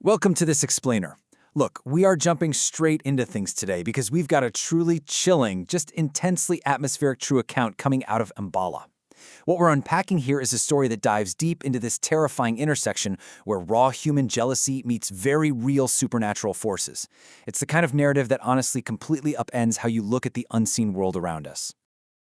Welcome to this explainer. Look, we are jumping straight into things today because we've got a truly chilling, just intensely atmospheric true account coming out of Ambala. What we're unpacking here is a story that dives deep into this terrifying intersection where raw human jealousy meets very real supernatural forces. It's the kind of narrative that honestly completely upends how you look at the unseen world around us.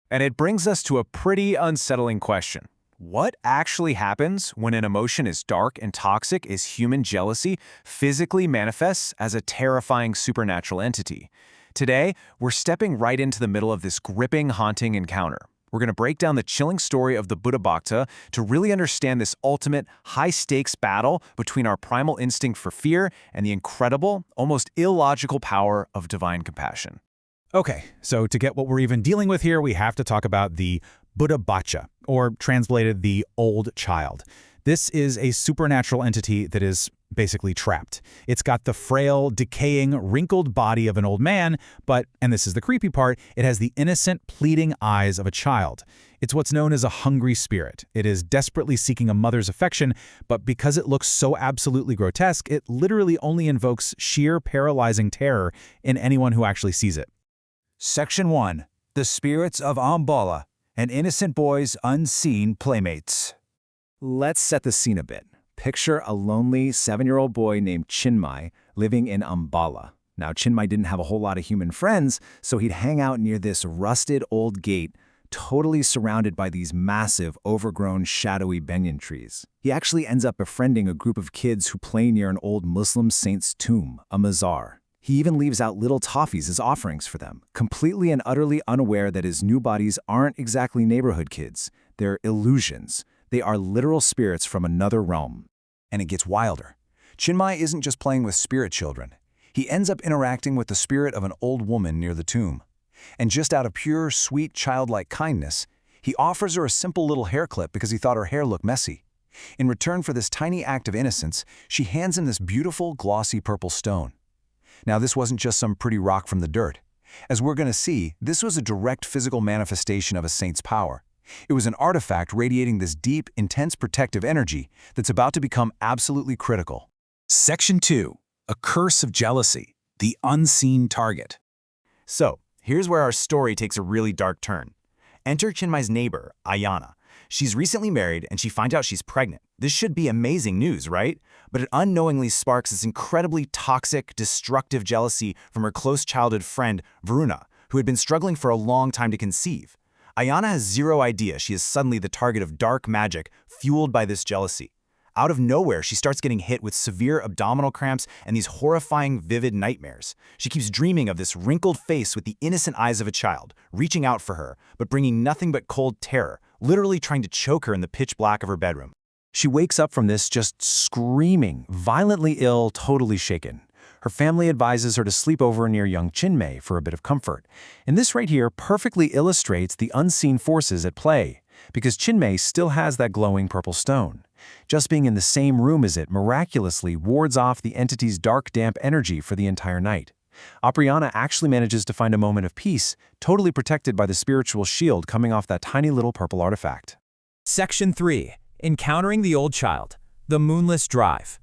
And it brings us to a pretty unsettling question. What actually happens when an emotion as dark and toxic as human jealousy physically manifests as a terrifying supernatural entity? Today, we're stepping right into the middle of this gripping, haunting encounter. We're going to break down the chilling story of the bhoot to really understand this ultimate, high-stakes battle between our primal instinct for fear and the incredible, almost illogical power of divine compassion. Okay, so to get what we're even dealing with here, we have to talk about the bhoot, or translated the old child. This is a supernatural entity that is basically trapped. It's got the frail, decaying, wrinkled body of an old man, but, and this is the creepy part, it has the innocent, pleading eyes of a child. It's what's known as a hungry spirit. It is desperately seeking a mother's affection, but because it looks so absolutely grotesque, it literally only invokes sheer paralyzing terror in anyone who actually sees it. Section 1. The Spirits of Ambala, an innocent boy's unseen playmates. Let's set the scene a bit. Picture a lonely 7-year-old boy named Chinmay living in Ambala. Now, Chinmay didn't have a whole lot of human friends, so he'd hang out near this rusted old gate, totally surrounded by these massive, overgrown, shadowy banyan trees. He actually ends up befriending a group of kids who play near an old Muslim saint's tomb, a mazar. He even leaves out little toffees as offerings for them, completely and utterly unaware that his new bodies aren't exactly neighborhood kids. They're illusions. They are literal spirits from another realm. And it gets wilder. Chinmay isn't just playing with spirit children. He ends up interacting with the spirit of an old woman near the tomb. And just out of pure, sweet, childlike kindness, he offers her a simple little hair clip because he thought her hair looked messy. In return for this tiny act of innocence, she hands him this beautiful, glossy purple stone. Now, this wasn't just some pretty rock from the dirt. As we're going to see, this was a direct physical manifestation of a saint's power. It was an artifact radiating this deep, intense protective energy that's about to become absolutely critical. Section 2. A Curse of Jealousy, the Unseen Target. So, here's where our story takes a really dark turn. Enter Chinmay's neighbor, Ayana. She's recently married and she finds out she's pregnant. This should be amazing news, right? But it unknowingly sparks this incredibly toxic, destructive jealousy from her close childhood friend, Varuna, who had been struggling for a long time to conceive. Ayana has zero idea she is suddenly the target of dark magic fueled by this jealousy. Out of nowhere, she starts getting hit with severe abdominal cramps and these horrifying, vivid nightmares. She keeps dreaming of this wrinkled face with the innocent eyes of a child, reaching out for her, but bringing nothing but cold terror, literally trying to choke her in the pitch black of her bedroom. She wakes up from this just screaming, violently ill, totally shaken. Her family advises her to sleep over near young Chinmay for a bit of comfort. And this right here perfectly illustrates the unseen forces at play, because Chinmay still has that glowing purple stone. Just being in the same room as it miraculously wards off the entity's dark, damp energy for the entire night. Apriyana actually manages to find a moment of peace, totally protected by the spiritual shield coming off that tiny little purple artifact. Section 3. Encountering the Old Child, the Moonless Drive.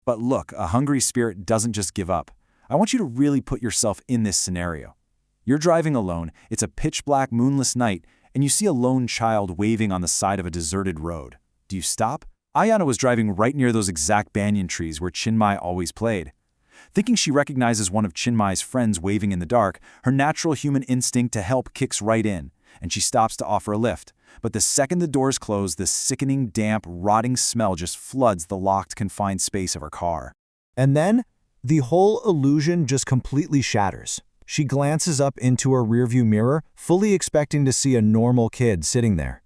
But look, a hungry spirit doesn't just give up. I want you to really put yourself in this scenario. You're driving alone, it's a pitch-black, moonless night, and you see a lone child waving on the side of a deserted road. Do you stop? Ayana was driving right near those exact banyan trees where Chinmay always played. Thinking she recognizes one of Chinmay's friends waving in the dark, her natural human instinct to help kicks right in, and she stops to offer a lift. But the second the doors close, the sickening, damp, rotting smell just floods the locked, confined space of her car. And then, the whole illusion just completely shatters. She glances up into her rearview mirror, fully expecting to see a normal kid sitting there.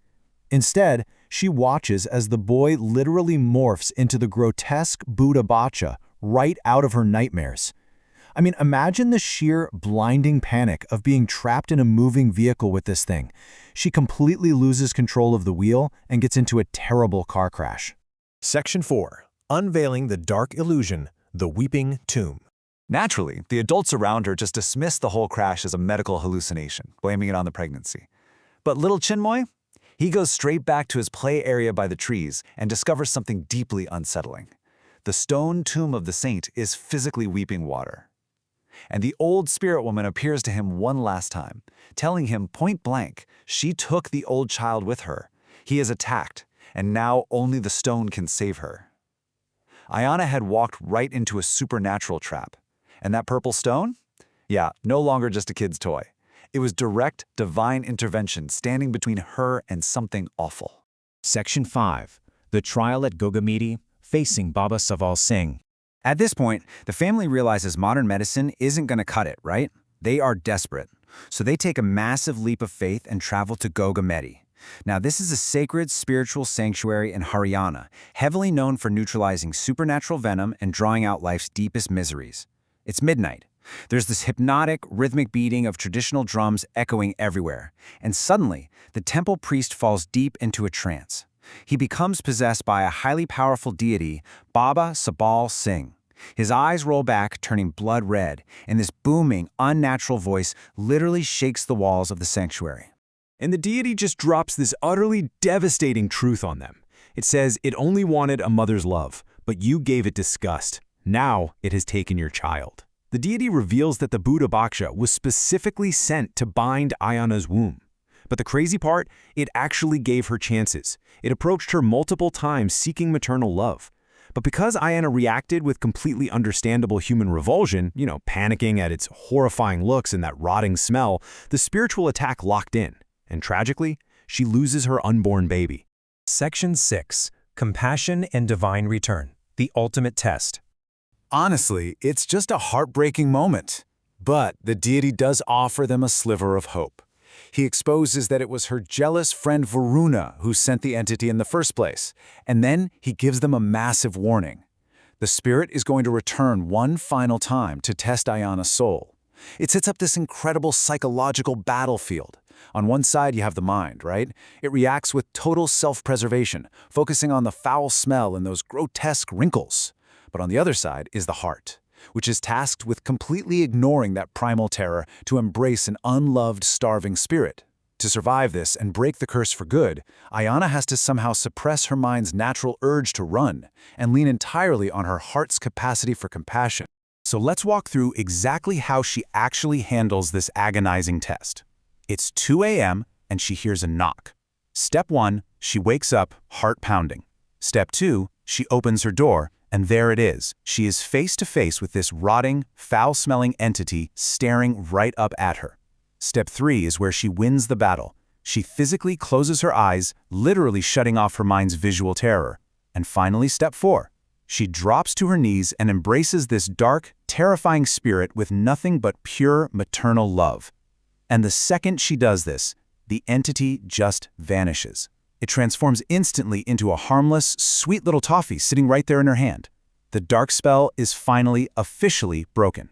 Instead, she watches as the boy literally morphs into the grotesque bhoot right out of her nightmares. I mean, imagine the sheer, blinding panic of being trapped in a moving vehicle with this thing. She completely loses control of the wheel and gets into a terrible car crash. Section 4. Unveiling the Dark Illusion, the Weeping Tomb. Naturally, the adults around her just dismiss the whole crash as a medical hallucination, blaming it on the pregnancy. But little Chinmay? He goes straight back to his play area by the trees and discovers something deeply unsettling. the stone tomb of the saint is physically weeping water. And the old spirit woman appears to him one last time, telling him point blank she took the old child with her. He is attacked, and now only the stone can save her. Ayana had walked right into a supernatural trap. And that purple stone? Yeah, no longer just a kid's toy. It was direct, divine intervention standing between her and something awful. Section 5. The Trial at Gogamiti, Facing Baba Saval Singh. At this point, the family realizes modern medicine isn't going to cut it, right? They are desperate. So they take a massive leap of faith and travel to Gogameti. Now, this is a sacred spiritual sanctuary in Haryana, heavily known for neutralizing supernatural venom and drawing out life's deepest miseries. It's midnight. There's this hypnotic, rhythmic beating of traditional drums echoing everywhere. And suddenly, the temple priest falls deep into a trance. He becomes possessed by a highly powerful deity, Baba Sabal Singh. His eyes roll back, turning blood red, and this booming, unnatural voice literally shakes the walls of the sanctuary. And the deity just drops this utterly devastating truth on them. It says it only wanted a mother's love, but you gave it disgust. Now it has taken your child. The deity reveals that the Buddha Bhaksha was specifically sent to bind Ayana's womb. But the crazy part, it actually gave her chances. It approached her multiple times seeking maternal love. But because Ayana reacted with completely understandable human revulsion, panicking at its horrifying looks and that rotting smell, the spiritual attack locked in. And tragically, she loses her unborn baby. Section 6. Compassion and Divine Return, the Ultimate Test. Honestly, it's just a heartbreaking moment. But the deity does offer them a sliver of hope. He exposes that it was her jealous friend Varuna who sent the entity in the first place, and then he gives them a massive warning. The spirit is going to return one final time to test Ayana's soul. It sets up this incredible psychological battlefield. On one side, you have the mind, right? It reacts with total self-preservation, focusing on the foul smell and those grotesque wrinkles. But on the other side is the heart, which is tasked with completely ignoring that primal terror to embrace an unloved, starving spirit. To survive this and break the curse for good, Ayana has to somehow suppress her mind's natural urge to run and lean entirely on her heart's capacity for compassion. So let's walk through exactly how she actually handles this agonizing test. It's 2 a.m. and she hears a knock. Step 1, she wakes up, heart pounding. Step 2, she opens her door, and there it is. She is face to face with this rotting, foul-smelling entity staring right up at her. Step 3 is where she wins the battle. She physically closes her eyes, literally shutting off her mind's visual terror. And finally, step 4. She drops to her knees and embraces this dark, terrifying spirit with nothing but pure maternal love. And the second she does this, the entity just vanishes. It transforms instantly into a harmless, sweet little toffee sitting right there in her hand. The dark spell is finally, officially broken.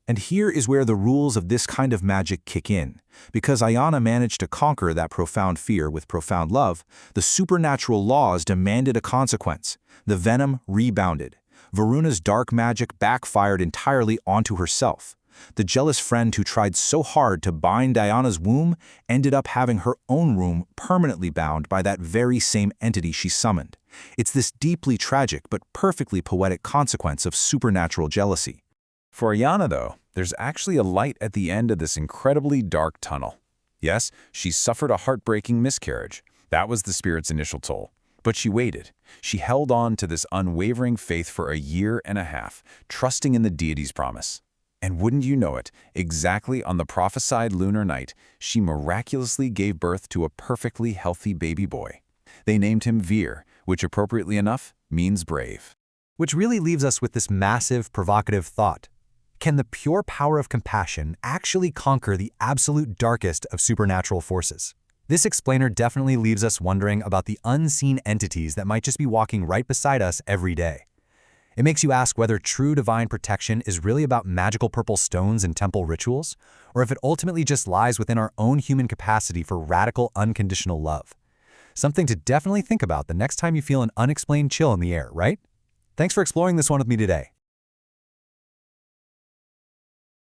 And here is where the rules of this kind of magic kick in. Because Ayana managed to conquer that profound fear with profound love, the supernatural laws demanded a consequence. The venom rebounded. Varuna's dark magic backfired entirely onto herself. The jealous friend who tried so hard to bind Ayana's womb ended up having her own womb permanently bound by that very same entity she summoned. It's this deeply tragic but perfectly poetic consequence of supernatural jealousy. For Ayana, though, there's actually a light at the end of this incredibly dark tunnel. Yes, she suffered a heartbreaking miscarriage. That was the spirit's initial toll. But she waited. She held on to this unwavering faith for a year and a half, trusting in the deity's promise. And wouldn't you know it, exactly on the prophesied lunar night, she miraculously gave birth to a perfectly healthy baby boy. They named him Veer, which appropriately enough means brave. Which really leaves us with this massive, provocative thought. Can the pure power of compassion actually conquer the absolute darkest of supernatural forces? This explainer definitely leaves us wondering about the unseen entities that might just be walking right beside us every day. It makes you ask whether true divine protection is really about magical purple stones and temple rituals, or if it ultimately just lies within our own human capacity for radical, unconditional love. Something to definitely think about the next time you feel an unexplained chill in the air, right? Thanks for exploring this one with me today.